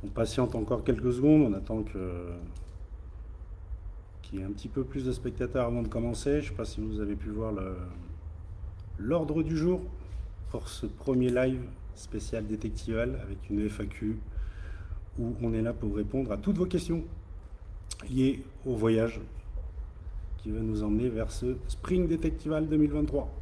On patiente encore quelques secondes, on attend qu'il y ait un petit peu plus de spectateurs avant de commencer. Je ne sais pas si vous avez pu voir l'ordre du jour pour ce premier live spécial détectival avec une FAQ où on est là pour répondre à toutes vos questions liées au voyage qui va nous emmener vers ce Spring Detectival 2023.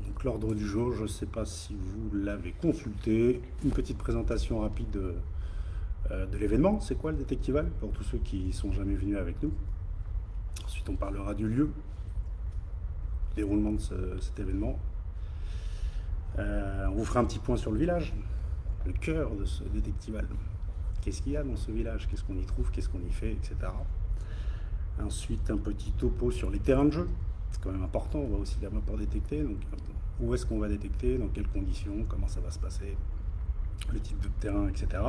Donc l'ordre du jour, je ne sais pas si vous l'avez consulté, une petite présentation rapide de l'événement. C'est quoi le Detectival pour tous ceux qui ne sont jamais venus avec nous. Ensuite on parlera du lieu, du déroulement de cet événement. On vous fera un petit point sur le village, le cœur de ce Detectival. Qu'est-ce qu'il y a dans ce village, qu'est-ce qu'on y trouve, qu'est-ce qu'on y fait, etc. Ensuite un petit topo sur les terrains de jeu. C'est quand même important, on va aussi là-bas pour détecter. Donc, où est-ce qu'on va détecter, dans quelles conditions, comment ça va se passer, le type de terrain, etc.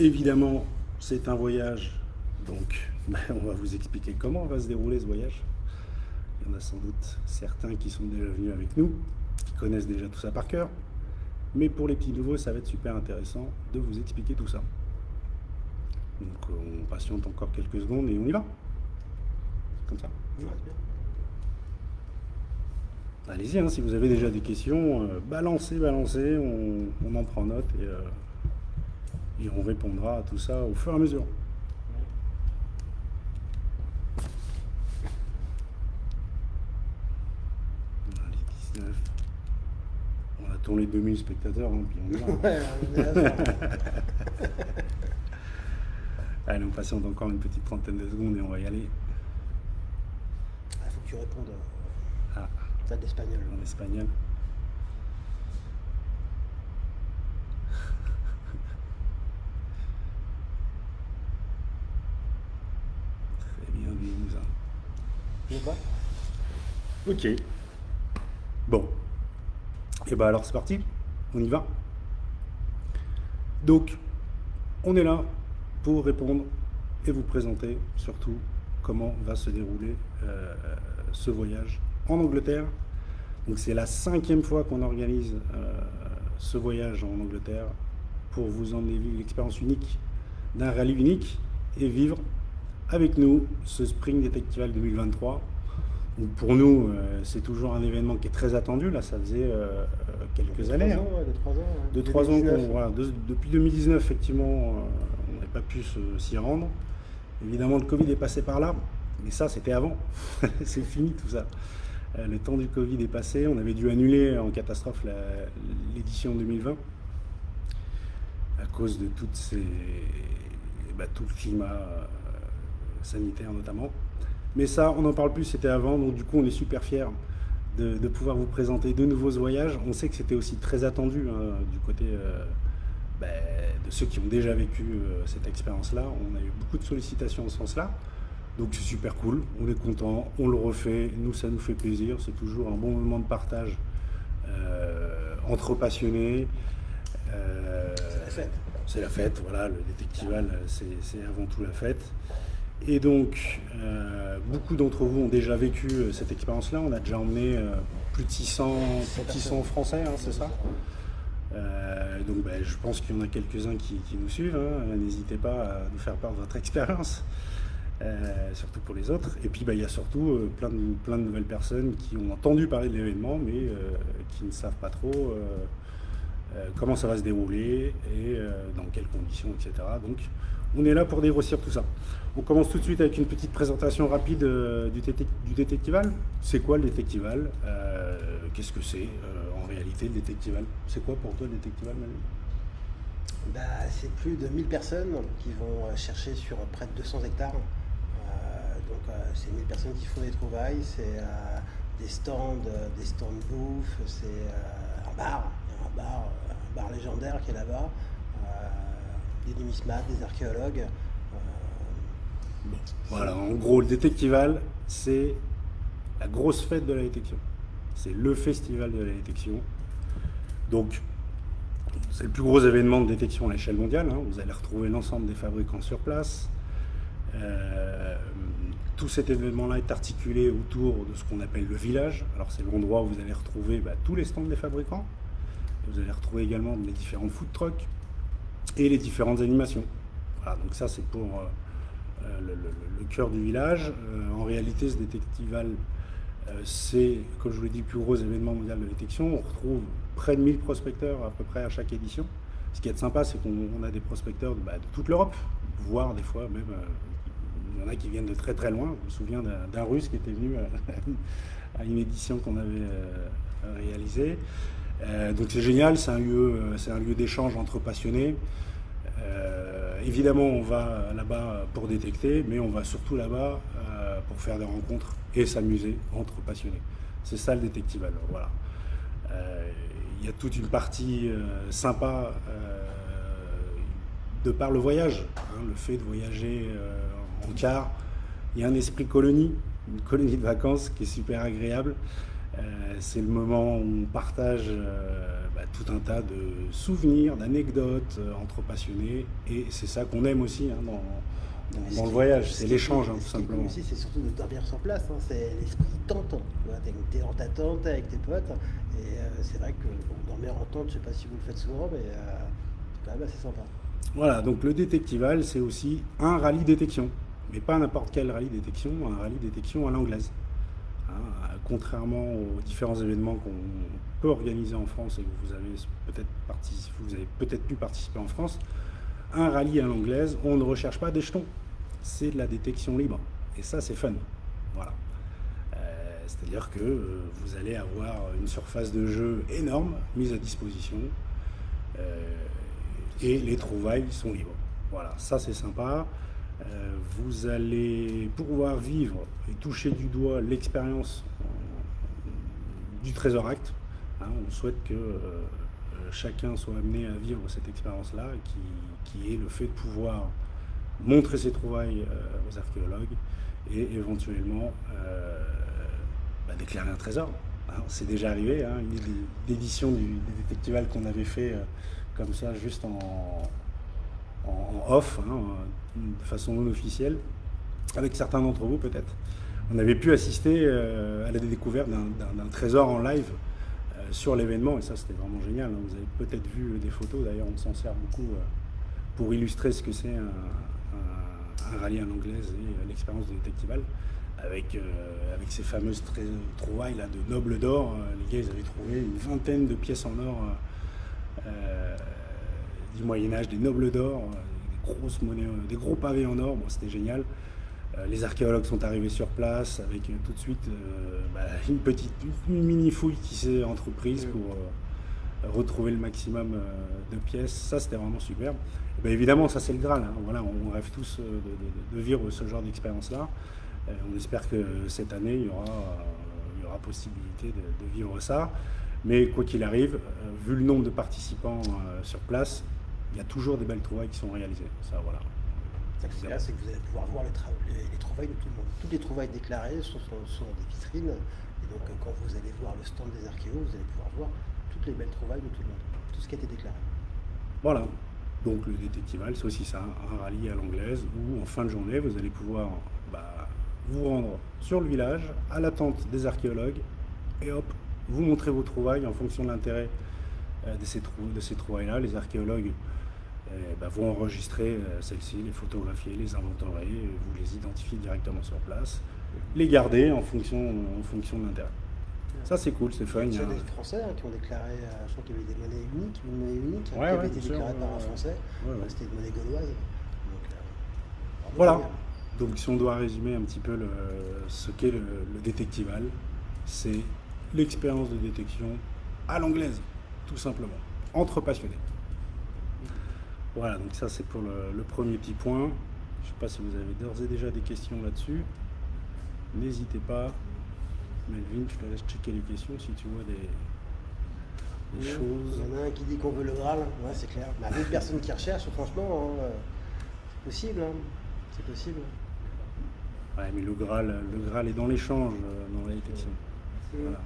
Évidemment, c'est un voyage, donc on va vous expliquer comment va se dérouler ce voyage. Il y en a sans doute certains qui sont déjà venus avec nous, qui connaissent déjà tout ça par cœur. Mais pour les petits nouveaux, ça va être super intéressant de vous expliquer tout ça. Donc on patiente encore quelques secondes et on y va. Comme ça. Allez-y, hein, si vous avez déjà des questions, balancez, on en prend note et on répondra à tout ça au fur et à mesure. Allez, 19. On attend les 2000 spectateurs, hein, puis on y va. Allez, on patiente encore une petite trentaine de secondes et on va y aller. Il faut que tu répondes Ah, à l'espagnol. en espagnol. Très bien, Louisa. Je vois. Ok. Bon. Et bah alors c'est parti, on y va. Donc, on est là pour répondre et vous présenter surtout comment va se dérouler ce voyage en Angleterre. Donc c'est la 5e fois qu'on organise ce voyage en Angleterre pour vous emmener vivre l'expérience unique d'un rallye unique et vivre avec nous ce Spring Detectival 2023. Donc pour nous, c'est toujours un événement qui est très attendu. Là, ça faisait quelques années. Ans, ouais, De 3 ans, voilà. depuis 2019, effectivement, on n'avait pas pu s'y rendre. Évidemment, le Covid est passé par là, mais ça, c'était avant. C'est fini tout ça. Le temps du Covid est passé. On avait dû annuler en catastrophe l'édition 2020 à cause de tout le climat sanitaire notamment. Mais ça, on n'en parle plus, c'était avant, donc du coup, on est super fiers de pouvoir vous présenter de nouveaux voyages. On sait que c'était aussi très attendu hein, du côté de ceux qui ont déjà vécu cette expérience-là. On a eu beaucoup de sollicitations en ce sens-là. Donc c'est super cool, on est content, on le refait, nous ça nous fait plaisir, c'est toujours un bon moment de partage entre passionnés. C'est la fête. C'est la fête, voilà, le détectival c'est avant tout la fête. Et donc, beaucoup d'entre vous ont déjà vécu cette expérience-là. On a déjà emmené plus de 600 Français, hein, c'est ça. Donc je pense qu'il y en a quelques-uns qui nous suivent. Hein. N'hésitez pas à nous faire part de votre expérience, surtout pour les autres. Et puis il y a surtout plein de nouvelles personnes qui ont entendu parler de l'événement, mais qui ne savent pas trop comment ça va se dérouler et dans quelles conditions, etc. Donc on est là pour dégrossir tout ça. On commence tout de suite avec une petite présentation rapide du détectival. C'est quoi le détectival? Qu'est-ce que c'est en réalité le détectival? C'est quoi pour toi le détectival, Manu? C'est plus de 1000 personnes qui vont chercher sur près de 200 hectares. C'est 1000 personnes qui font des trouvailles, c'est des stands de bouffe, c'est un bar, il y a un bar légendaire qui est là-bas, des numismates, des archéologues. Voilà, en gros, le détectival, c'est la grosse fête de la détection. C'est le festival de la détection. Donc, c'est le plus gros événement de détection à l'échelle mondiale. Hein. Vous allez retrouver l'ensemble des fabricants sur place. Tout cet événement-là est articulé autour de ce qu'on appelle le village. Alors, c'est l'endroit où vous allez retrouver tous les stands des fabricants. Vous allez retrouver également les différents food trucks et les différentes animations. Voilà, donc ça c'est pour le cœur du village. En réalité, ce détectival, c'est, comme je vous l'ai dit, le plus gros événement mondial de détection. On retrouve près de 1000 prospecteurs à peu près à chaque édition. Ce qui est sympa, c'est qu'on a des prospecteurs de toute l'Europe, voire des fois même, il y en a qui viennent de très très loin. Je me souviens d'un Russe qui était venu à une édition qu'on avait réalisée. Donc c'est génial, c'est un lieu d'échange entre passionnés. Évidemment, on va là-bas pour détecter, mais on va surtout là-bas pour faire des rencontres et s'amuser entre passionnés. C'est ça le détectival. Voilà. Il y a toute une partie sympa de par le voyage, hein, le fait de voyager en car. Il y a un esprit colonie, une colonie de vacances qui est super agréable. C'est le moment où on partage tout un tas de souvenirs, d'anecdotes entre passionnés, et c'est ça qu'on aime aussi hein, dans le voyage, c'est l'échange tout simplement. Aussi, c'est surtout de dormir sur place, hein, c'est l'esprit tentant. Tu es en ta tente avec tes potes, et c'est vrai que dormir en tente, je sais pas si vous le faites souvent, mais c'est quand même assez sympa. Voilà, donc le détectival, c'est aussi un rallye détection, mais pas n'importe quel rallye détection, un rallye détection à l'anglaise. Hein, contrairement aux différents événements qu'on peut organiser en France et que vous avez peut-être pu participer en France, un rallye à l'anglaise, on ne recherche pas des jetons, c'est de la détection libre. Et ça, c'est fun. Voilà. C'est-à-dire que vous allez avoir une surface de jeu énorme mise à disposition et les trouvailles sont libres. Voilà, ça c'est sympa. Vous allez pouvoir vivre et toucher du doigt l'expérience du Trésor Act. Hein, on souhaite que chacun soit amené à vivre cette expérience-là, qui est le fait de pouvoir montrer ses trouvailles aux archéologues et éventuellement déclarer un trésor. Hein, c'est déjà arrivé, hein, une édition du détectival qu'on avait fait comme ça, juste en off, hein, de façon non officielle, avec certains d'entre vous peut-être. On avait pu assister à la découverte d'un trésor en live sur l'événement, et ça c'était vraiment génial. Hein. Vous avez peut-être vu des photos, d'ailleurs on s'en sert beaucoup pour illustrer ce que c'est un rallye à l'anglaise et l'expérience de détectival, avec ces fameuses trouvailles là, de nobles d'or. Les gars ils avaient trouvé une vingtaine de pièces en or du Moyen-Âge, des nobles d'or, des grosses monnaies, des gros pavés en or. Bon, c'était génial. Les archéologues sont arrivés sur place avec tout de suite une mini fouille qui s'est entreprise pour retrouver le maximum de pièces. Ça, c'était vraiment superbe. Et bien, évidemment, ça c'est le Graal. Hein. Voilà, on rêve tous de vivre ce genre d'expérience-là. On espère que cette année, il y aura possibilité de vivre ça. Mais quoi qu'il arrive, vu le nombre de participants sur place, il y a toujours des belles trouvailles qui sont réalisées. Ça, voilà. Ce qui est là, c'est que vous allez pouvoir voir les trouvailles de tout le monde. Toutes les trouvailles déclarées sont dans des vitrines. Et donc, quand vous allez voir le stand des archéos, vous allez pouvoir voir toutes les belles trouvailles de tout le monde. Tout ce qui a été déclaré. Voilà. Donc, le détectival, c'est aussi ça, un rallye à l'anglaise où, en fin de journée, vous allez pouvoir vous rendre sur le village, à la tente des archéologues, et hop, vous montrer vos trouvailles en fonction de l'intérêt de ces trouvailles-là. Les archéologues vont enregistrer celles-ci, les photographier, les inventorier, vous les identifiez directement sur place, les garder en fonction de l'intérêt. Ça c'est cool, c'est fun. Il y a des Français qui ont déclaré, je crois qu'il y avait des monnaies uniques, une monnaie unique qui avait été déclarée par un Français, c'était une monnaie gauloise. Donc, voilà. Donc si on doit résumer un petit peu ce qu'est le détectival, c'est l'expérience de détection à l'anglaise, tout simplement, entre passionnés. Voilà, donc ça c'est pour le premier petit point. Je ne sais pas si vous avez d'ores et déjà des questions là-dessus. N'hésitez pas. Melvin, je te laisse checker les questions si tu vois des choses. Il y en a un qui dit qu'on veut le Graal, ouais, c'est clair. Il y a une personne qui recherche, franchement, hein, c'est possible. Hein. C'est possible. Ouais, mais le Graal est dans l'échange, dans la détection. Voilà.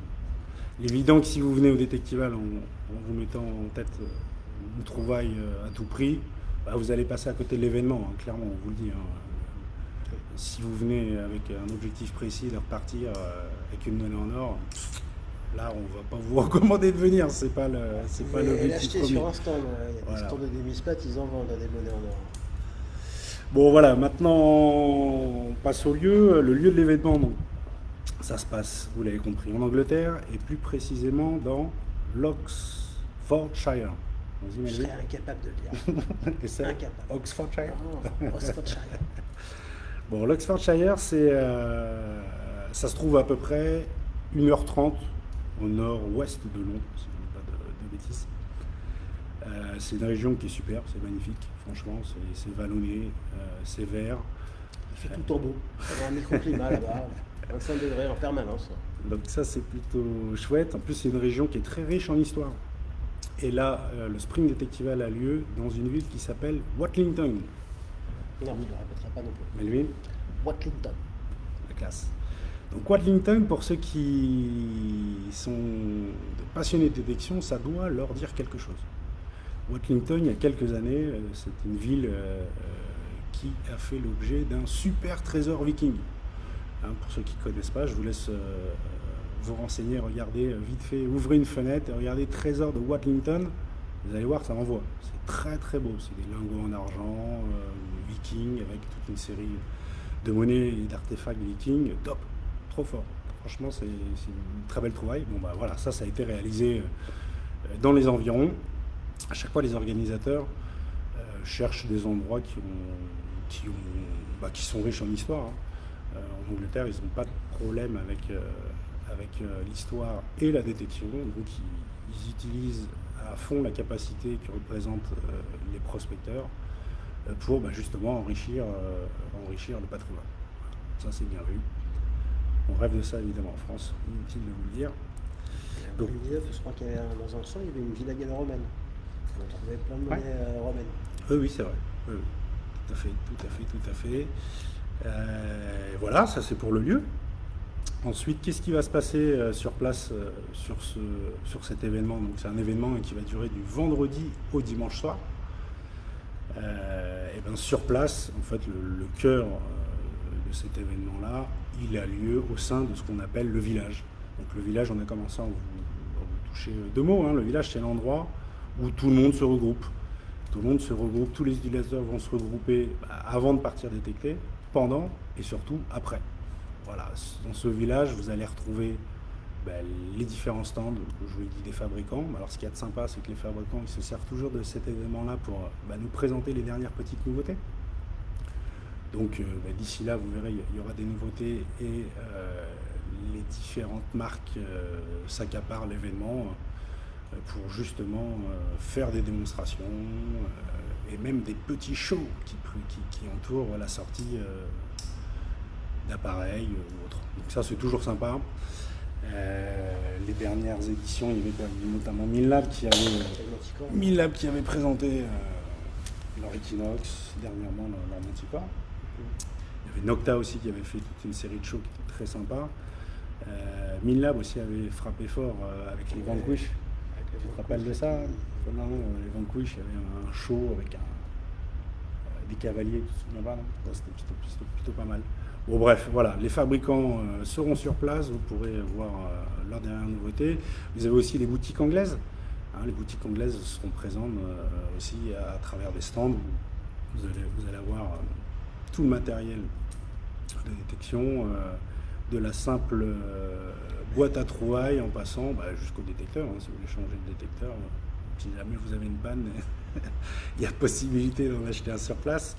Il est évident que si vous venez au détectival en vous mettant en tête une trouvaille à tout prix, vous allez passer à côté de l'événement, hein, clairement, on vous le dit. Hein. Si vous venez avec un objectif précis de repartir avec une monnaie en or, Là, on va pas vous recommander de venir, c'est pas Et l'objectif l'acheter premier. sur un stand, il y a Voilà. des stands de Demispat, ils en vendent des monnaies en or. Bon voilà, maintenant on passe au lieu. Le lieu de l'événement, donc, ça se passe, vous l'avez compris, en Angleterre et plus précisément dans l'Oxfordshire. Vas-y, Je Melvin. serais incapable de le dire. Et c'est Incapable. Oxfordshire. Oxfordshire. Bon, l'Oxfordshire, ça se trouve à peu près 1h30 au nord-ouest de Londres, si je ne dis pas de bêtises. C'est une région qui est super, c'est magnifique, franchement, c'est vallonné, c'est vert. Il fait tout le temps beau. Il y a un microclimat là-bas, 25 degrés en permanence. Donc ça, c'est plutôt chouette. En plus, c'est une région qui est très riche en histoire. Et là, le Spring Detectival a lieu dans une ville qui s'appelle Watlington. Non, je ne le répéterai pas non plus. Melvin, Watlington. la classe. Donc Watlington, pour ceux qui sont passionnés de détection, ça doit leur dire quelque chose. Watlington, il y a quelques années, c'est une ville qui a fait l'objet d'un super trésor viking. Hein, pour ceux qui ne connaissent pas, je vous laisse vous renseigner, regardez vite fait, ouvrez une fenêtre et regardez Trésor de Watlington. Vous allez voir, ça envoie. C'est très très beau. C'est des lingots en argent, viking, avec toute une série de monnaies et d'artefacts vikings. Top, trop fort. Franchement, c'est une très belle trouvaille. Bon bah voilà, ça a été réalisé dans les environs. À chaque fois, les organisateurs cherchent des endroits qui sont riches en histoire. Hein. En Angleterre, ils n'ont pas de problème avec l'histoire et la détection. Donc, ils utilisent à fond la capacité que représentent les prospecteurs pour justement enrichir le patrimoine. Ça, c'est bien vu. On rêve de ça, évidemment, en France. Inutile de vous le dire. En 2019, je crois qu'il y avait dans un champ, il y avait une villa gallo-romaine. On trouvait plein de monnaies romaines. Oui, c'est vrai. Oui. Tout à fait. Voilà, ça c'est pour le lieu. Ensuite, qu'est-ce qui va se passer sur place sur cet événement? Donc, c'est un événement qui va durer du vendredi au dimanche soir. Et bien, sur place, en fait, le cœur de cet événement-là, il a lieu au sein de ce qu'on appelle le village. Donc, le village, on a commencé à vous toucher deux mots. Hein. Le village, c'est l'endroit où tout le monde se regroupe. Tout le monde se regroupe, tous les utilisateurs vont se regrouper avant de partir détecter, pendant et surtout après. Voilà, dans ce village, vous allez retrouver les différents stands, je vous l'ai dit, des fabricants. Alors ce qu'il y a de sympa, c'est que les fabricants ils se servent toujours de cet événement-là pour nous présenter les dernières petites nouveautés. Donc d'ici là, vous verrez, il y aura des nouveautés et les différentes marques s'accaparent l'événement pour justement faire des démonstrations et même des petits shows qui entourent la sortie d'appareils ou autres. Donc ça, c'est toujours sympa. Les dernières éditions, il y avait notamment Minlab qui avait présenté leur Equinox, dernièrement leur Manticore. Il y avait Nocta aussi qui avait fait toute une série de shows qui étaient très sympas. Minlab aussi avait frappé fort avec les Vanquish. Tu te rappelles de ça? Non, les Vanquish, il y avait un show avec des cavaliers, tu te souviens pas? C'était plutôt pas mal. Bon bref, voilà, les fabricants seront sur place, vous pourrez voir leurs dernières nouveautés. Vous avez aussi les boutiques anglaises. Hein, les boutiques anglaises seront présentes aussi à travers des stands. Vous allez avoir tout le matériel de détection, de la simple boîte à trouvailles en passant jusqu'au détecteur. Hein, si vous voulez changer de détecteur, si jamais vous avez une panne, il y a possibilité d'en acheter un sur place.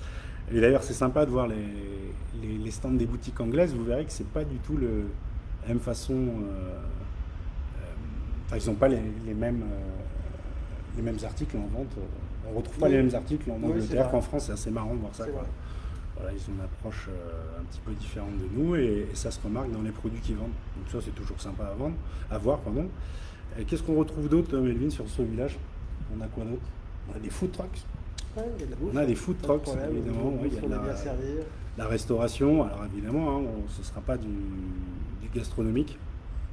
Et d'ailleurs, c'est sympa de voir les stands des boutiques anglaises. Vous verrez que c'est pas du tout la même façon. Ils n'ont pas les mêmes articles en vente. On ne retrouve pas les mêmes articles en Angleterre qu'en France. C'est assez marrant de voir ça. Voilà, ils ont une approche un petit peu différente de nous et ça se remarque dans les produits qu'ils vendent. Donc ça, c'est toujours sympa à voir. Qu'est-ce qu'on retrouve d'autre, Melvin, sur ce village? On a quoi d'autre? On a des food trucks. Ouais, il y a de la bouffe. On a des food trucks, évidemment. Il y a la restauration. Alors évidemment, hein, ce ne sera pas du gastronomique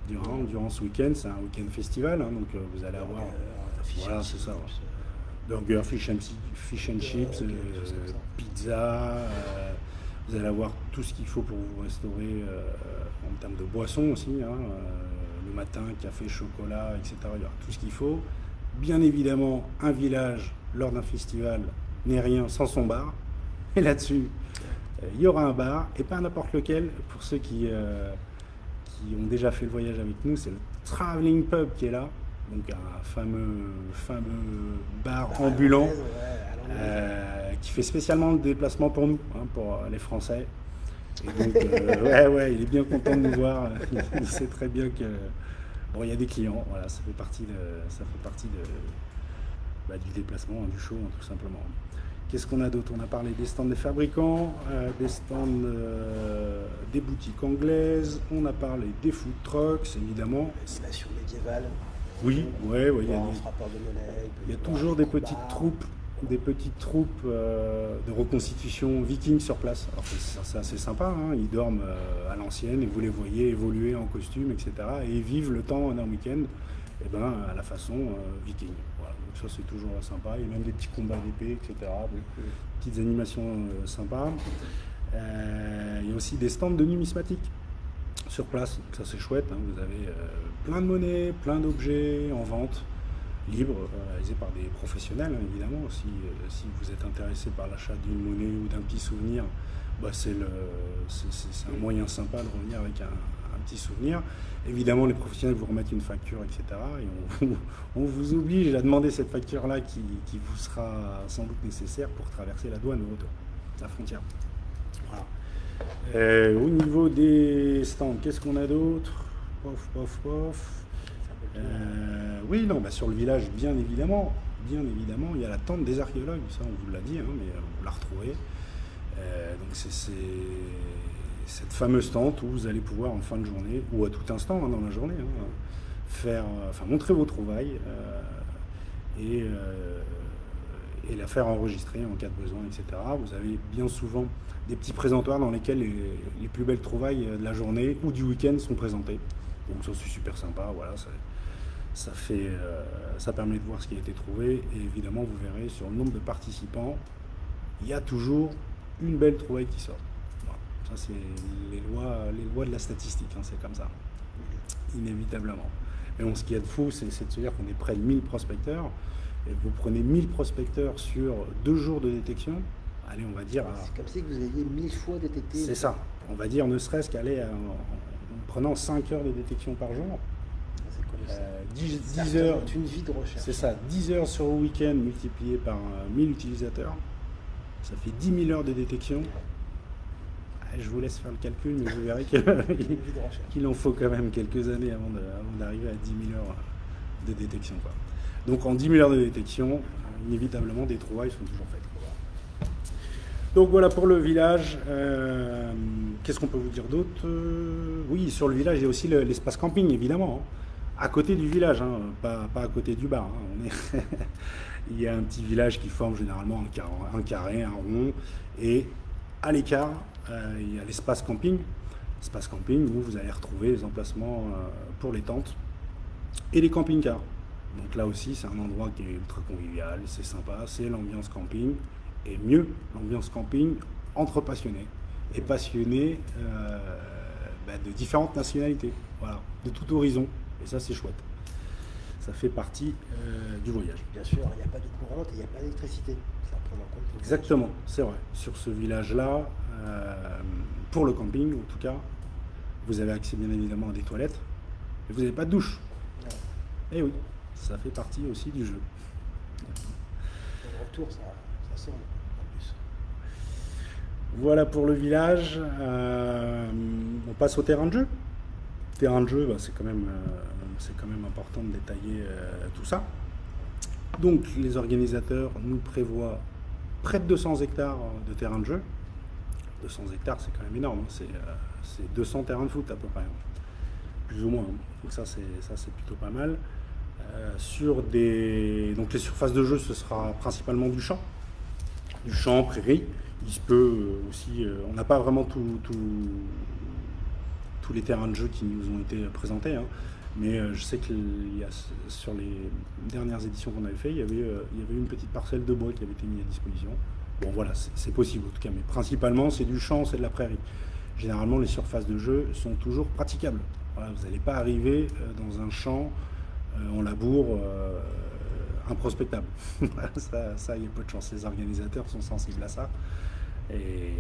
durant ce week-end. C'est un week-end festival, hein, donc vous allez avoir... Voilà, c'est ça. Burger, fish and chips, pizza. Vous allez avoir tout ce qu'il faut pour vous restaurer en termes de boissons aussi. Hein, le matin, café, chocolat, etc. Il y aura tout ce qu'il faut. Bien évidemment, un village lors d'un festival n'est rien sans son bar. Et là-dessus, il y aura un bar, et pas n'importe lequel. Pour ceux qui ont déjà fait le voyage avec nous, c'est le Traveling Pub qui est là. Donc un fameux bar ambulant qui fait spécialement le déplacement pour nous, hein, pour les Français. Et donc, ouais, il est bien content de nous voir. Il sait très bien que bon, il y a des clients. Voilà, ça fait partie du déplacement, hein, du show, hein, tout simplement. Qu'est-ce qu'on a d'autre? On a parlé des stands des fabricants, des stands des boutiques anglaises. On a parlé des food trucks, évidemment. L'animation médiévale. Oui, ouais, il y a toujours des petites troupes de reconstitution vikings sur place. Alors c'est assez sympa, hein. Ils dorment à l'ancienne et vous les voyez évoluer en costume, etc. Et ils vivent le temps d'un week-end à la façon viking. Voilà. Donc ça c'est toujours sympa. Il y a même des petits combats d'épée, etc. Des petites animations sympas. Il y a aussi des stands de numismatique sur place, donc ça c'est chouette, hein. Vous avez plein de monnaies, plein d'objets en vente libre, réalisés par des professionnels, hein, évidemment. Si vous êtes intéressé par l'achat d'une monnaie ou d'un petit souvenir, c'est un moyen sympa de revenir avec un petit souvenir. Évidemment, les professionnels vous remettent une facture, etc. Et on vous oblige à demander cette facture-là qui vous sera sans doute nécessaire pour traverser la douane au retour, la frontière. Voilà. Au niveau des stands, qu'est-ce qu'on a d'autre? Oui, non, sur le village, bien évidemment, il y a la tente des archéologues, ça on vous l'a dit, hein, mais vous la retrouvez. Donc c'est cette fameuse tente où vous allez pouvoir en fin de journée, ou à tout instant hein, dans la journée, hein, montrer vos trouvailles et la faire enregistrer en cas de besoin, etc. Vous avez bien souvent des petits présentoirs dans lesquels les plus belles trouvailles de la journée ou du week-end sont présentées. Donc ça c'est super sympa, voilà, ça permet de voir ce qui a été trouvé, et évidemment vous verrez sur le nombre de participants, il y a toujours une belle trouvaille qui sort. Voilà. Ça c'est les lois de la statistique, hein, c'est comme ça, inévitablement. Mais bon, ce qu'il y a de fou, c'est de se dire qu'on est près de 1000 prospecteurs, et vous prenez 1000 prospecteurs sur 2 jours de détection, allez, on va dire... C'est comme si vous aviez 1000 fois détecté. C'est ça, on va dire ne serait-ce qu'aller en prenant 5 heures de détection par jour. 10 heures, une vie de recherche. C'est ça, 10 heures sur le week-end multiplié par 1000 utilisateurs, ça fait 10 000 heures de détection. Je vous laisse faire le calcul, mais vous verrez qu'il en faut quand même quelques années avant d'arriver à 10 000 heures de détection, quoi. Donc en 10 000 heures de détection, inévitablement des trouvailles sont toujours faites. Donc voilà pour le village. Qu'est-ce qu'on peut vous dire d'autre? Oui, sur le village, il y a aussi l'espace camping, évidemment, hein. À côté du village, hein, pas à côté du bar. Hein. Il y a un petit village qui forme généralement un carré, un rond, et à l'écart, il y a l'espace camping. Espace camping où vous allez retrouver les emplacements pour les tentes et les camping-cars. Donc là aussi, c'est un endroit qui est ultra convivial, c'est sympa, c'est l'ambiance camping, et mieux, l'ambiance camping entre passionnés, et passionnés de différentes nationalités, voilà, de tout horizon. Et ça, c'est chouette. Ça fait partie du voyage. Bien sûr, il n'y a pas de courante et il n'y a pas d'électricité. Ça prend en compte. Exactement, c'est vrai. Sur ce village-là, pour le camping, en tout cas, vous avez accès bien évidemment à des toilettes, mais vous n'avez pas de douche. Ouais. Et oui, ça fait partie aussi du jeu. Le retour, ça semble en plus. Voilà pour le village. On passe au terrain de jeu. Terrain de jeu, c'est quand même important de détailler tout ça. Donc les organisateurs nous prévoient près de 200 hectares de terrain de jeu. 200 hectares, c'est quand même énorme, hein. C'est 200 terrains de foot à peu près, hein. Plus ou moins, hein. Donc ça c'est plutôt pas mal. Donc les surfaces de jeu, ce sera principalement du champ, prairie. Il se peut aussi, on n'a pas vraiment tous les terrains de jeu qui nous ont été présentés, hein. Mais je sais que sur les dernières éditions qu'on avait fait, il y avait une petite parcelle de bois qui avait été mise à disposition. Bon voilà, c'est possible en tout cas, mais principalement c'est du champ, c'est de la prairie. généralement les surfaces de jeu sont toujours praticables. Voilà, vous n'allez pas arriver dans un champ en labour improspectable. Ça, il y a peu de chance. Les organisateurs sont sensibles à ça. Et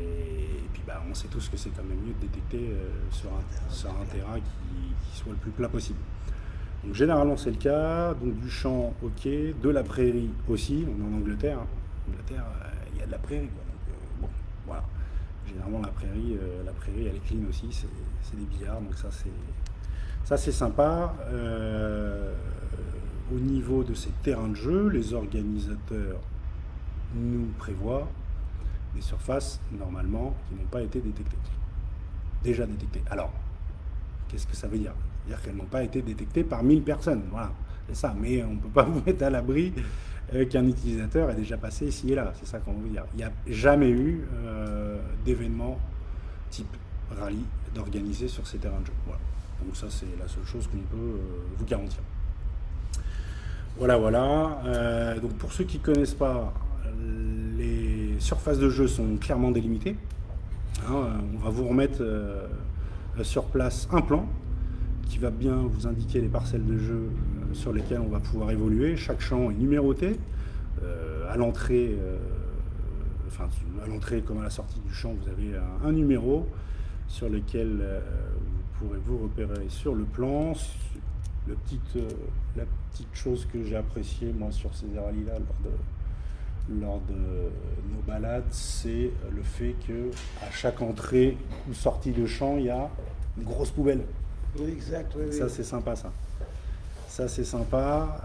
puis on sait tous que c'est quand même mieux de détecter sur un terrain qui soit le plus plat possible. Donc généralement c'est le cas, donc du champ ok, de la prairie aussi, on est en Angleterre, hein. Angleterre, il y a de la prairie quoi. Donc, bon, voilà. Généralement la prairie elle est clean aussi, c'est des billards, donc ça c'est sympa. Au niveau de ces terrains de jeu, les organisateurs nous prévoient des surfaces normalement qui n'ont pas été détectées. Déjà détectées. Alors, qu'est-ce que ça veut dire? C'est-à-dire qu'elles n'ont pas été détectées par 1000 personnes. Voilà, c'est ça. Mais on ne peut pas vous mettre à l'abri qu'un utilisateur est déjà passé ici et là. C'est ça qu'on veut dire. Il n'y a jamais eu d'événement type rallye d'organiser sur ces terrains de jeu. Voilà. Donc ça, c'est la seule chose qu'on peut vous garantir. Voilà. Donc pour ceux qui ne connaissent pas, les surfaces de jeu sont clairement délimitées. On va vous remettre sur place un plan qui va bien vous indiquer les parcelles de jeu sur lesquelles on va pouvoir évoluer. Chaque champ est numéroté. À l'entrée comme à la sortie du champ, vous avez un numéro sur lequel vous pourrez vous repérer sur le plan. La petite chose que j'ai appréciée moi sur ces rallyes-là lors de nos balades, c'est le fait que à chaque entrée ou sortie de champ, il y a une grosse poubelle. Oui, exact. Oui, ça, c'est sympa, ça. Ça, c'est sympa.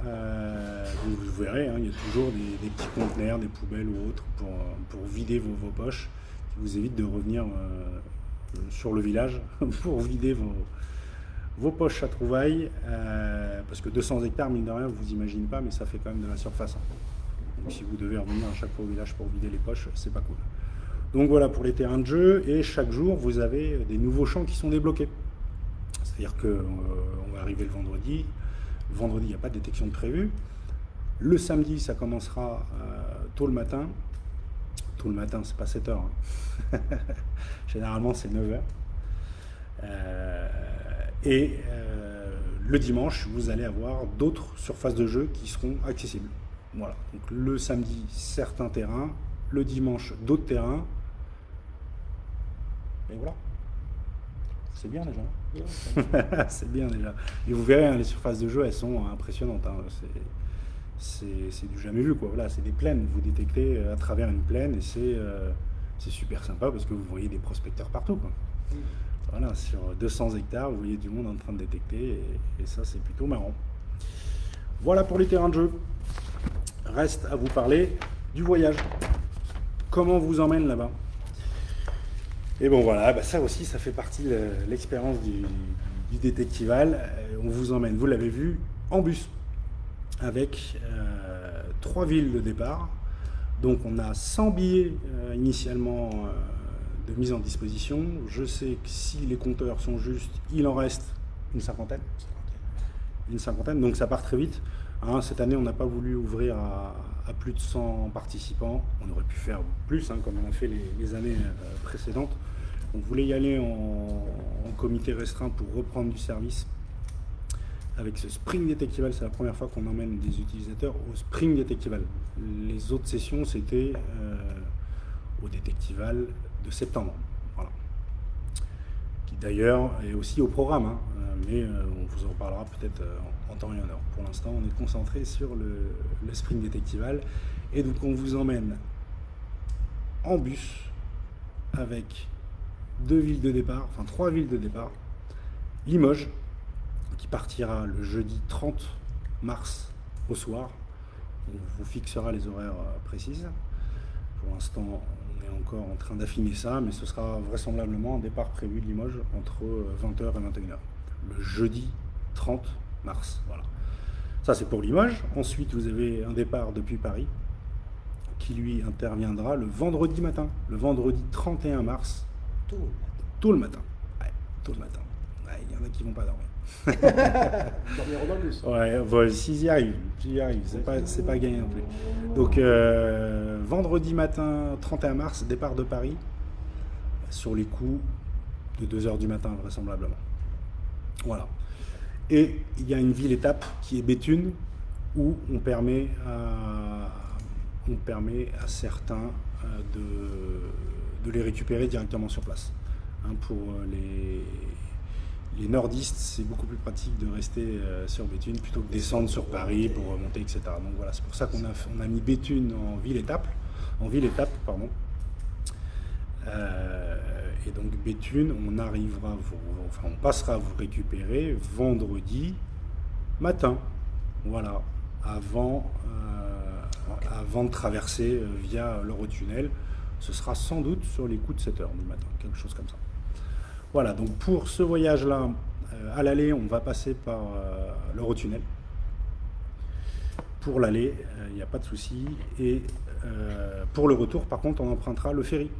Vous verrez, il y a toujours des petits conteneurs, des poubelles ou autres pour vider vos poches, qui vous évite de revenir sur le village pour vider vos poches à trouvailles. Parce que 200 hectares, mine de rien, vous imaginez pas, mais ça fait quand même de la surface. Donc si vous devez revenir à chaque fois au village pour vider les poches, c'est pas cool. Donc voilà pour les terrains de jeu, et chaque jour vous avez des nouveaux champs qui sont débloqués. C'est-à-dire qu'on va arriver le vendredi. Le vendredi, il n'y a pas de détection de prévu. Le samedi, ça commencera tôt le matin. Tôt le matin, c'est pas 7 heures. Hein. Généralement, c'est 9 heures. Le dimanche, vous allez avoir d'autres surfaces de jeu qui seront accessibles. Voilà. Donc le samedi, certains terrains. Le dimanche, d'autres terrains. Et voilà. C'est bien déjà. C'est bien déjà. Et vous verrez, les surfaces de jeu, elles sont impressionnantes. Hein. C'est du jamais vu, quoi. Voilà, c'est des plaines. Vous détectez à travers une plaine, et c'est super sympa parce que vous voyez des prospecteurs partout, quoi. Voilà, sur 200 hectares, vous voyez du monde en train de détecter, et ça, c'est plutôt marrant. Voilà pour les terrains de jeu. Reste à vous parler du voyage. Comment on vous emmène là-bas? Et bon voilà, ça aussi, ça fait partie de l'expérience du détectival. On vous emmène, vous l'avez vu, en bus, avec 3 villes de départ. Donc on a 100 billets initialement de mise en disposition. Je sais que si les compteurs sont justes, il en reste une cinquantaine. Donc ça part très vite. Hein, cette année, on n'a pas voulu ouvrir à plus de 100 participants. On aurait pu faire plus, hein, comme on a fait les années précédentes. On voulait y aller en comité restreint pour reprendre du service. Avec ce Spring Detectival, c'est la première fois qu'on emmène des utilisateurs au Spring Detectival. Les autres sessions, c'était au Detectival de septembre. Voilà. Qui d'ailleurs est aussi au programme, hein, mais on vous en reparlera peut-être en temps et en heure. Pour l'instant, on est concentré sur le Spring Detectival. Et donc, on vous emmène en bus avec 3 villes de départ. Limoges, qui partira le jeudi 30 mars au soir. On vous fixera les horaires précises. Pour l'instant, on est encore en train d'affiner ça, mais ce sera vraisemblablement un départ prévu de Limoges entre 20h et 21h. Le jeudi 30 mars. Voilà. Ça, c'est pour Limoges. Ensuite, vous avez un départ depuis Paris qui, lui, interviendra le vendredi matin. Le vendredi 31 mars. Tôt le matin. Ouais, tôt le matin. Ouais, il y en a qui ne vont pas dormir. Dormir dans le bus. Ouais, voilà, s'ils y arrivent, c'est pas gagné non plus. Donc, vendredi matin, 31 mars, départ de Paris. Sur les coups, de 2 h du matin vraisemblablement. Voilà. Et il y a une ville-étape qui est Béthune, où on permet à certains de les récupérer directement sur place. Pour les nordistes, c'est beaucoup plus pratique de rester sur Béthune plutôt que descendre sur Paris pour remonter, etc. Donc voilà, c'est pour ça qu'on a mis Béthune en ville-étape, pardon. Et donc Béthune, on passera à vous récupérer vendredi matin, voilà, avant de traverser via l'Eurotunnel. Ce sera sans doute sur les coups de 7 h du matin, quelque chose comme ça. Voilà, donc pour ce voyage-là, à l'aller, on va passer par l'Eurotunnel. Pour l'aller, il n'y a pas de souci. Et pour le retour, par contre, on empruntera le ferry.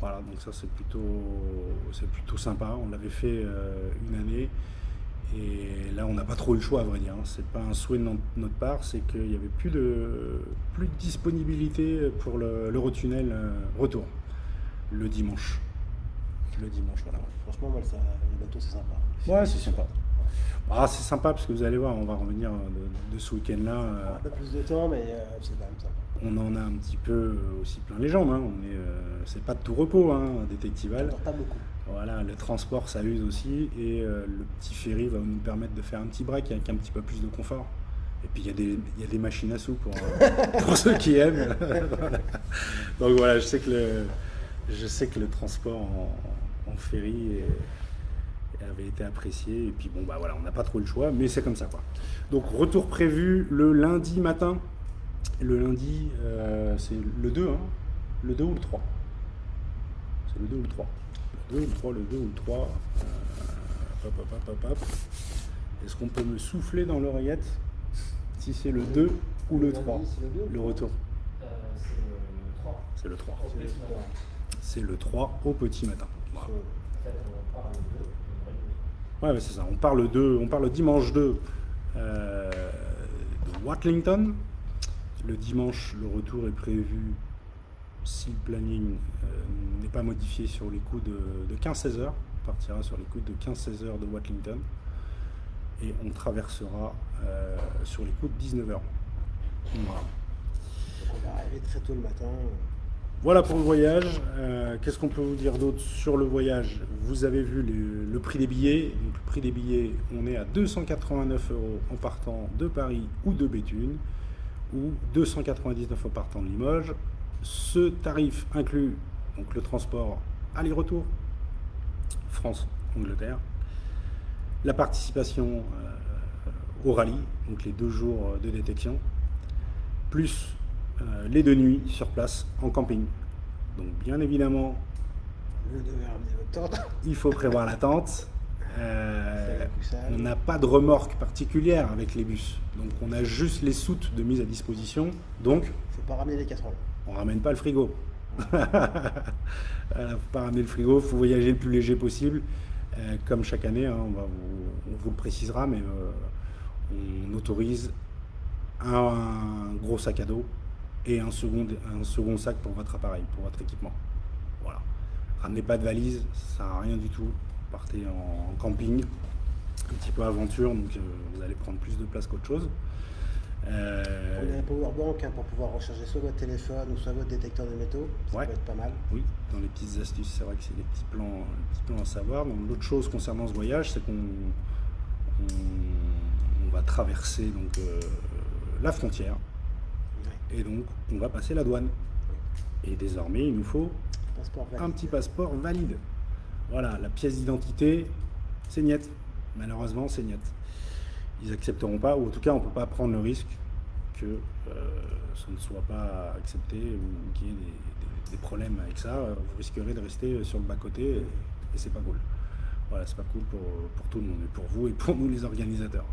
Voilà, donc ça c'est plutôt sympa. On l'avait fait une année. Et là, on n'a pas trop eu le choix, à vrai dire. C'est pas un souhait de notre part, c'est qu'il n'y avait plus de disponibilité pour l'Eurotunnel retour, le dimanche. Voilà. Franchement, moi, le bateau, c'est sympa. Ouais, c'est sympa. C'est sympa parce que vous allez voir, on va revenir de ce week-end-là. Un peu plus de temps, mais c'est quand même sympa. On en a un petit peu aussi plein les jambes. C'est pas de tout repos, Détectival. On dort pas beaucoup. Voilà, le transport, ça use aussi. Et le petit ferry va nous permettre de faire un petit break avec un petit peu plus de confort. Et puis il y a des machines à sous pour ceux qui aiment. Voilà. Donc voilà, je sais que le transport en ferry avait été apprécié. Et puis bon, voilà, on n'a pas trop le choix, mais c'est comme ça, quoi. Donc retour prévu le lundi matin. Le lundi, c'est le 2, le 2 ou le 3. C'est le 2 ou le 3. Le 2 ou le 3. Hop. Est-ce qu'on peut me souffler dans l'oreillette si c'est le 2 ou le 3, le retour? C'est le 3. C'est le 3 au petit matin. Voilà. Ouais, c'est ça. On parle dimanche 2 de Watlington. Le dimanche, le retour est prévu, si le planning n'est pas modifié, sur les coups de 15-16 heures. On partira sur les coups de 15-16 heures de Watlington. Et on traversera sur les coups de 19 heures. Voilà. Donc on va arriver très tôt le matin. Voilà pour le voyage. Qu'est-ce qu'on peut vous dire d'autre sur le voyage? Vous avez vu le prix des billets. Donc, le prix des billets, on est à 289 € en partant de Paris ou de Béthune, ou 299 € en partant de Limoges. Ce tarif inclut donc le transport aller-retour France-Angleterre, la participation au rallye, donc les 2 jours de détection, plus les 2 nuits sur place en camping. Donc bien évidemment, Vous devez ramener votre tente. il faut prévoir la tente. On n'a pas de remorque particulière avec les bus, donc on a juste les soutes de mise à disposition. Donc, faut pas ramener les casseroles. On ramène pas le frigo. Voilà, faut pas ramener le frigo, faut voyager le plus léger possible. Comme chaque année, on vous le précisera, mais on autorise un gros sac à dos et un second sac pour votre appareil, pour votre équipement. Voilà. Ramenez pas de valise, ça sert à rien du tout. Partez en camping, un petit peu aventure, donc vous allez prendre plus de place qu'autre chose. Prenez un powerbank pour pouvoir recharger soit votre téléphone ou soit votre détecteur de métaux, ça peut être pas mal. Oui, dans les petites astuces, c'est vrai que c'est des petits plans à savoir. Donc l'autre chose concernant ce voyage, c'est qu'on va traverser donc la frontière, et donc on va passer la douane. Et désormais, il nous faut un petit passeport valide. Voilà, la pièce d'identité, c'est niet. Malheureusement, c'est niet. Ils accepteront pas, ou en tout cas, on ne peut pas prendre le risque que ce ne soit pas accepté ou qu'il y ait des problèmes avec ça. Vous risquerez de rester sur le bas-côté et c'est pas cool. Voilà, c'est pas cool pour tout le monde, et pour vous et pour nous les organisateurs.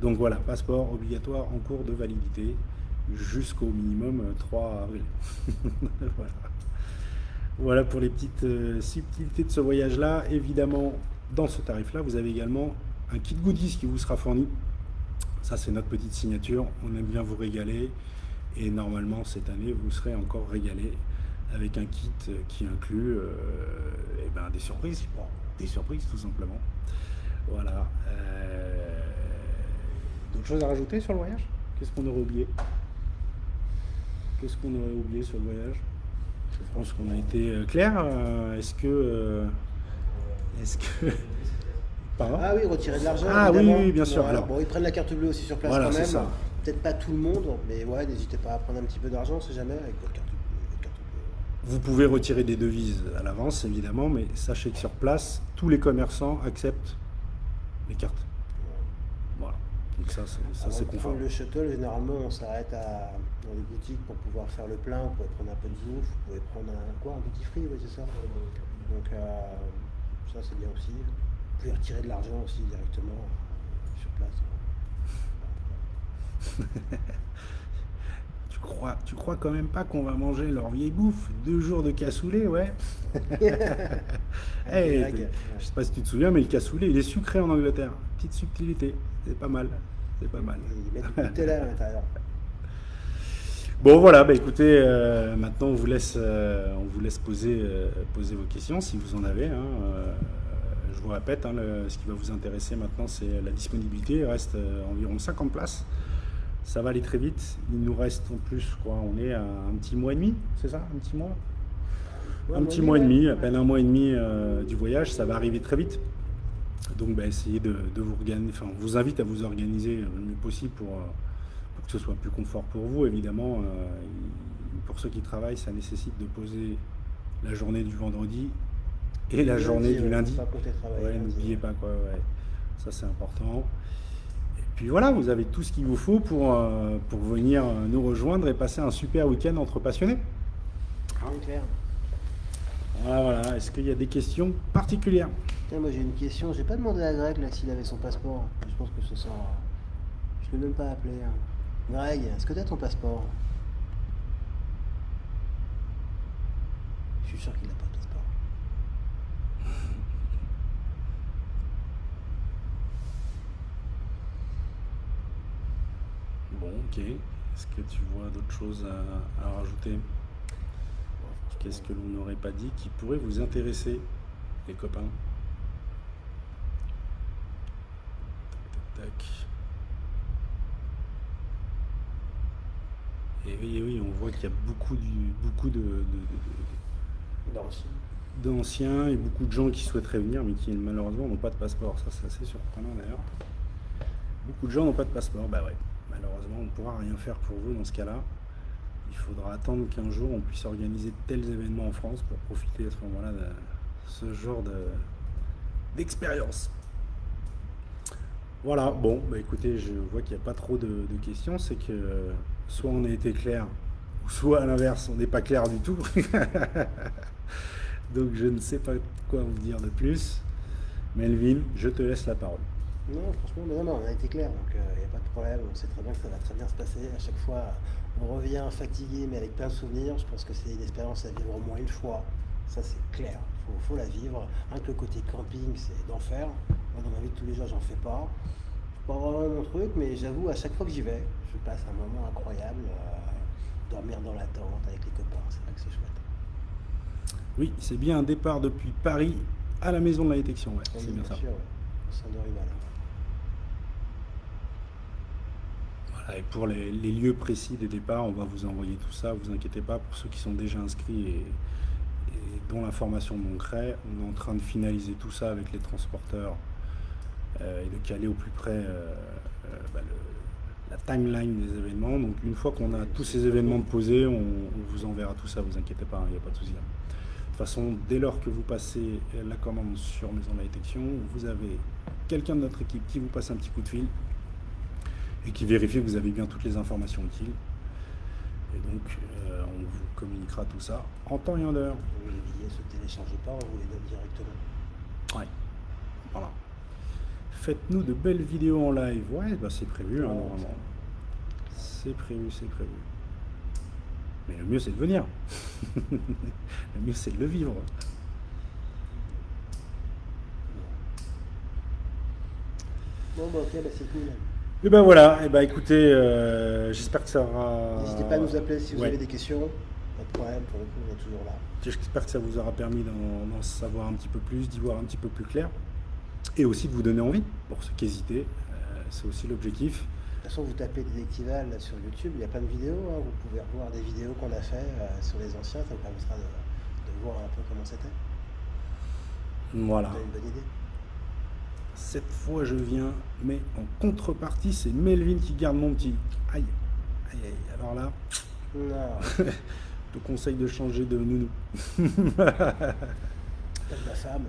Donc voilà, passeport obligatoire en cours de validité jusqu'au minimum 3 avril. Voilà. Voilà pour les petites subtilités de ce voyage-là. Évidemment, dans ce tarif-là, vous avez également un kit goodies qui vous sera fourni. Ça, c'est notre petite signature. On aime bien vous régaler. Et normalement, cette année, vous serez encore régalé avec un kit qui inclut des surprises. des surprises tout simplement. Voilà. D'autres choses à rajouter sur le voyage? Qu'est-ce qu'on aurait oublié? Qu'est-ce qu'on aurait oublié sur le voyage? Je pense qu'on a été clair. Est-ce que... Pardon? Ah oui, retirer de l'argent. Ah oui, évidemment. oui, bien sûr. Bon, Alors, bon, ils prennent la carte bleue aussi sur place voilà, quand c'est même. ça. Peut-être pas tout le monde, mais ouais, n'hésitez pas à prendre un petit peu d'argent, on sait jamais, avec votre carte bleue. Votre carte bleue. vous pouvez retirer des devises à l'avance, évidemment, mais sachez que sur place, tous les commerçants acceptent les cartes. Voilà. Donc ça, c'est Avant de confort. prendre le shuttle, généralement, on s'arrête dans les boutiques pour pouvoir faire le plein. Vous pouvez prendre un peu de bouffe, vous pouvez prendre un duty free, oui, c'est ça. Donc ça, c'est bien aussi. Vous pouvez retirer de l'argent aussi directement sur place. Tu crois quand même pas qu'on va manger leur vieille bouffe? 2 jours de cassoulet, ouais. Hey, je sais pas si tu te souviens, mais le cassoulet, il est sucré en Angleterre. Petite subtilité, c'est pas mal. C'est pas mal. Ils mettent du Nutella à l'intérieur. Bon voilà, bah écoutez, maintenant on vous laisse poser vos questions si vous en avez. Hein. Je vous répète, hein, ce qui va vous intéresser maintenant, c'est la disponibilité. Il reste environ 50 places. Ça va aller très vite. Il nous reste en plus, je crois, on est à un petit mois et demi, c'est ça? Un petit mois? Ouais, Un petit mois et demi, à peine un mois et demi du voyage, ça va arriver très vite. Donc bah, essayez de vous organiser, enfin on vous invite à vous organiser le mieux possible pour que ce soit plus confort pour vous. Évidemment, pour ceux qui travaillent, ça nécessite de poser la journée du vendredi et la journée du lundi. Ouais, n'oubliez pas quoi, ouais. Ça c'est important. Et puis voilà, vous avez tout ce qu'il vous faut pour venir nous rejoindre et passer un super week-end entre passionnés. C'est clair. Voilà. Est-ce qu'il y a des questions particulières? Tiens, moi j'ai une question. J'ai pas demandé à Greg là s'il avait son passeport. Je pense que ce sera. Je l'ai même pas appelé. Hein. Greg, est-ce que tu as ton passeport? Je suis sûr qu'il n'a pas de passeport. Bon, ok. Est-ce que tu vois d'autres choses à rajouter? Qu'est-ce que l'on n'aurait pas dit qui pourrait vous intéresser, les copains? Tac, tac, tac. Et oui, on voit qu'il y a beaucoup d'anciens et beaucoup de gens qui souhaiteraient venir, mais qui malheureusement n'ont pas de passeport. Ça, c'est assez surprenant d'ailleurs. Beaucoup de gens n'ont pas de passeport. Bah ouais, malheureusement, on ne pourra rien faire pour vous dans ce cas-là. Il faudra attendre qu'un jour on puisse organiser de tels événements en France pour profiter à ce moment-là de ce genre d'expérience. Voilà, bon, bah écoutez, je vois qu'il n'y a pas trop de questions. C'est que soit on a été clair, ou soit à l'inverse, on n'est pas clair du tout. Donc je ne sais pas quoi vous dire de plus. Melvin, je te laisse la parole. Non, franchement, non, on a été clair, donc il n'y a pas de problème. On sait très bien que ça va très bien se passer. À chaque fois, on revient fatigué, mais avec plein de souvenirs. Je pense que c'est une expérience à vivre au moins une fois. Ça, c'est clair. Il faut la vivre. Rien que le côté camping, c'est d'enfer. Moi, dans ma vie de tous les jours, j'en fais pas. C'est pas vraiment mon truc, mais j'avoue, à chaque fois que j'y vais, je passe un moment incroyable. Dormir dans la tente avec les copains, c'est vrai que c'est chouette. Oui, c'est bien un départ depuis Paris à la maison de la détection. Ouais, Oui, c'est bien ça. sûr, ouais. Au sein de Rival. Et pour les lieux précis des départs, on va vous envoyer tout ça, vous inquiétez pas. Pour ceux qui sont déjà inscrits et dont l'information manquerait, on est en train de finaliser tout ça avec les transporteurs et de caler au plus près la timeline des événements. Donc une fois qu'on a tous ces événements de posés, on vous enverra tout ça, vous inquiétez pas, il n'y a pas de souci. De toute façon, dès lors que vous passez la commande sur Maison de la Détection, vous avez quelqu'un de notre équipe qui vous passe un petit coup de fil et qui vérifie que vous avez bien toutes les informations utiles. Et donc, on vous communiquera tout ça en temps et en heure. Les billets ne se téléchargent pas, on vous les donne directement. Ouais, voilà. Faites-nous de belles vidéos en live. Ouais, bah c'est prévu, hein, normalement. C'est prévu, c'est prévu. Mais le mieux, c'est de venir. Le mieux, c'est de le vivre. Bon, bah ok, bah c'est cool. Et ben voilà, et ben écoutez, j'espère que ça aura... N'hésitez pas à nous appeler si vous Ouais. avez des questions. pas de problème, pour le coup, on est toujours là. J'espère que ça vous aura permis d'en savoir un petit peu plus, d'y voir un petit peu plus clair. Et aussi de vous donner envie, pour ceux qui hésitaient. C'est aussi l'objectif. De toute façon, vous tapez Détectival sur YouTube, il y a plein de vidéos. Hein. Vous pouvez revoir des vidéos qu'on a fait sur les anciens. Ça vous permettra de voir un peu comment c'était. Voilà. Vous avez une bonne idée. Cette fois, je viens, mais en contrepartie, c'est Melvin qui garde mon petit. Aïe, aïe, aïe. Alors là, Non, je te conseille de changer de nounou. pas de ma femme.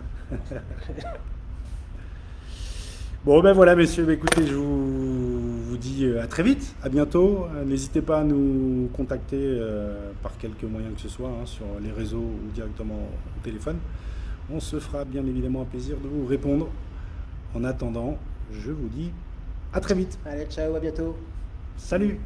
Bon, ben voilà, messieurs. Écoutez, je vous dis à très vite, à bientôt. N'hésitez pas à nous contacter par quelque moyen que ce soit, hein, sur les réseaux ou directement au téléphone. On se fera bien évidemment un plaisir de vous répondre. En attendant, je vous dis à très vite. Allez, ciao, à bientôt. Salut!